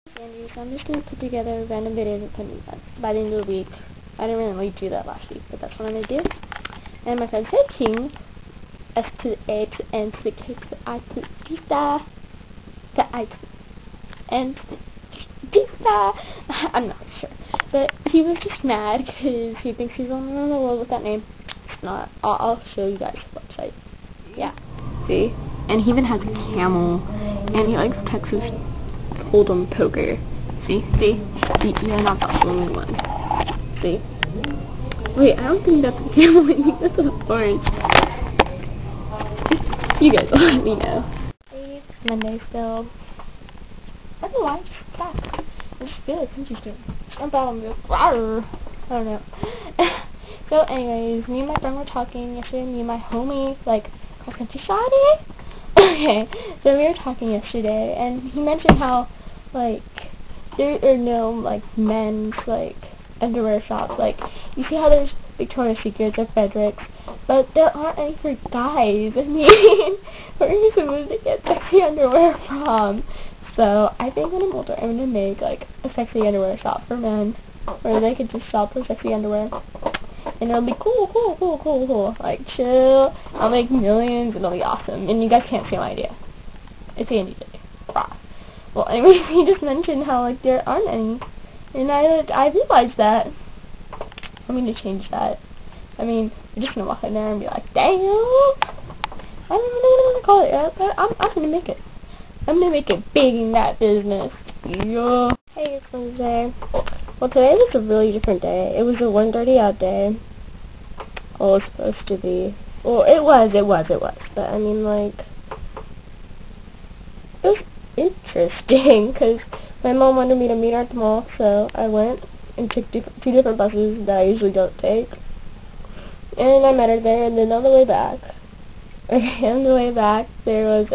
Andy, so I'm just going to put together random videos and put them by the end of the week. I didn't really do that last week, but that's what I'm going to do. And my friend said King, S to the A to the N to the K to the I to the pizza, to I to the N to the pizza. I'm not sure. But he was just mad because he thinks he's the only one in the world with that name. It's not. I'll show you guys the website. Yeah. See? And he even has a camel. And he likes Texas Hold'em poker. See? See? You're not the only one. See? Wait, I don't think that's a camel. I think that's a orange. You guys will let me know. It's Monday still. I don't know why it's back. I just feel it's interesting. I'm probably I don't know. So anyways, me and my friend were talking yesterday, me and my homie, like, cross-country shawty. Okay, so we were talking yesterday, and he mentioned how, like, there are no, like, men's, like, underwear shops. Like, you see how there's Victoria's Secrets or Fredericks, but there aren't any for guys. I mean, where are you supposed to get sexy underwear from? So, I think when I'm older, I'm gonna make, like, a sexy underwear shop for men, where they could just shop for sexy underwear. And it'll be cool. Like, chill. I'll make millions, and it'll be awesome. And you guys can't see my idea. It's Andy Day. Well, anyway, he just mentioned how, like, there aren't any. And I realized that. I mean to change that. I mean, you're just gonna walk in there and be like, damn! I don't even know what I'm gonna call it yet, but I'm gonna make it. I'm gonna make it big in that business. Yeah. Hey, it's Wednesday. Well, today was a really different day. It was a 1:30 out day. Well, it was supposed to be. Well, it was. But, I mean, like, it was interesting, because my mom wanted me to meet her at the mall, so I went and took two different buses that I usually don't take. And I met her there, and then on the way back, there was,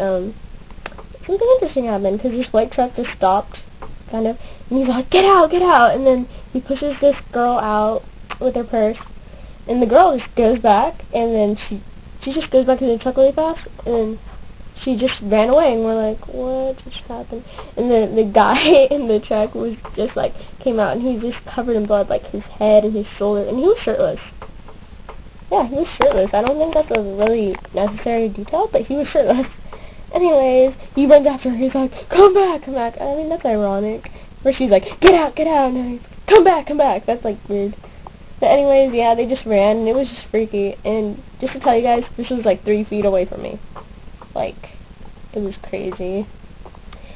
something interesting happened, because this white truck just stopped, kind of, and he's like, get out, and then he pushes this girl out with her purse, and the girl just goes back, and then she just goes back to the truck really fast, and then she just ran away, and we're like, what just happened? And the guy in the truck was just, like, came out, and he was just covered in blood, like, his head and his shoulder, and he was shirtless. Yeah, he was shirtless. I don't think that's a really necessary detail, but he was shirtless. Anyways, he runs after her, he's like, come back. I mean, that's ironic. Where she's like, get out, and then he's, come back. That's, like, weird. But anyways, yeah, they just ran, and it was just freaky. And just to tell you guys, this was, like, 3 feet away from me. Like, it was crazy.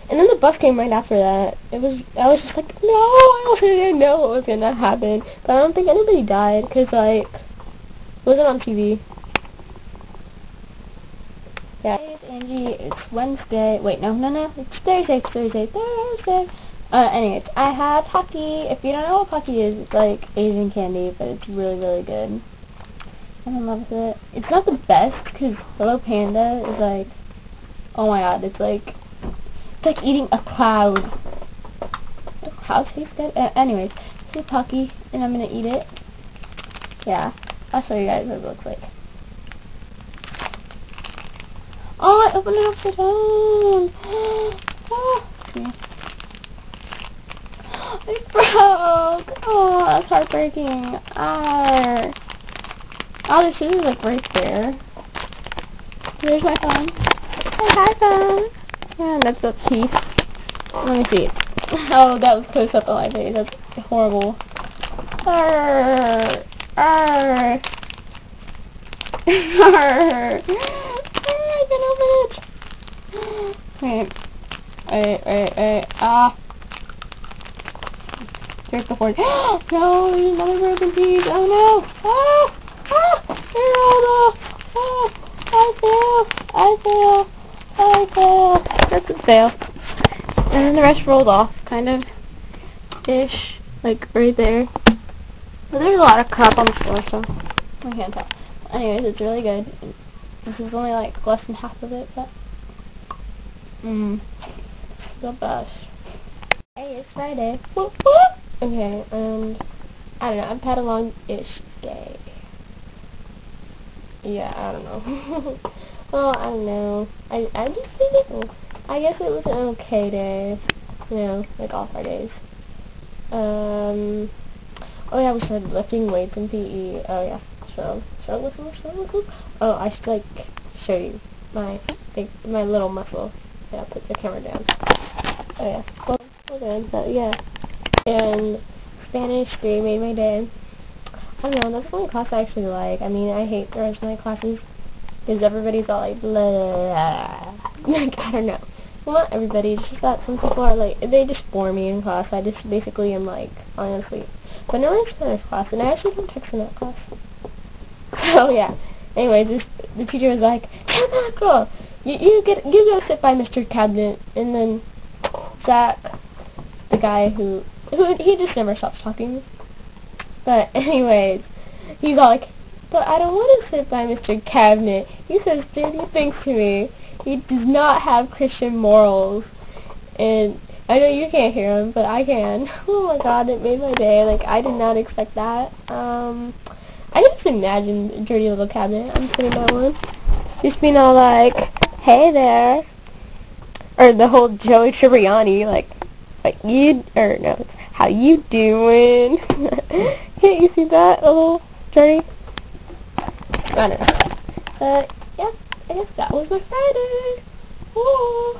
And then the bus came right after that. I was just like, no, I didn't know what was gonna happen. But I don't think anybody died, because, like, it wasn't on TV. Yeah, it's Angie, it's Wednesday, wait, no, it's Thursday. Anyways, I have Pocky. If you don't know what Pocky is, it's like Asian candy, but it's really, really good. I'm in love with it. It's not the best, because Hello Panda is like, oh my god, it's like eating a cloud. The cloud tastes good? Anyways, this is Pocky, and I'm gonna eat it. Yeah, I'll show you guys what it looks like. Oh, I opened it upside down. Oh, okay. It broke. Oh, that's heartbreaking. Oh, the shoe is like right there. Here's my phone. Hi, phone. And that's the teeth. Let me see. Oh, that was close up on my face. That's horrible. Arr. I can open it. Wait. There's the fourth. No, there's another broken piece. Oh no. They're all off. I fail. That's a fail. And then the rest rolled off, kind of, ish, like right there. But there's a lot of crap on the floor, so I can't tell. Anyways, it's really good. This is only like less than half of it, but the best. Hey, it's Friday. Whoop, whoop. Okay, and I don't know. I've had a long-ish day. Yeah, I don't know. Well, I don't know. I just think I guess it was an okay day. you know, like all Fridays. Oh yeah, we started lifting weights in PE. Oh yeah. Should I look? Oh, I should like show you my little muscle. Yeah, put the camera down. Oh yeah. Well then, but yeah. And Spanish 3 made my day. I don't know, that's the only class I actually like. I mean, I hate the rest of my classes because everybody's all like, blah. Like, I don't know. Well, not everybody, it's just that some people are like, they just bore me in class. I just basically am like, honestly. But no one's Spanish class, and I actually can text in that class. So yeah. Anyway, the teacher was like, Chamaco, you go sit by Mr. Cabinet, and then Zach, the guy who he just never stops talking. But anyways, he's all like, but I don't want to sit by Mr. Cabinet. He says dirty things to me. He does not have Christian morals. And I know you can't hear him, but I can. Oh my god, it made my day. Like, I did not expect that. I just imagined a dirty little cabinet. I'm sitting by one. Just being all like, hey there. Or the whole Joey Tribbiani, like you, or no, it's, how you doing? Can't you see that, a little dirty? I don't know. But, yeah, I guess that was my Friday. Woo!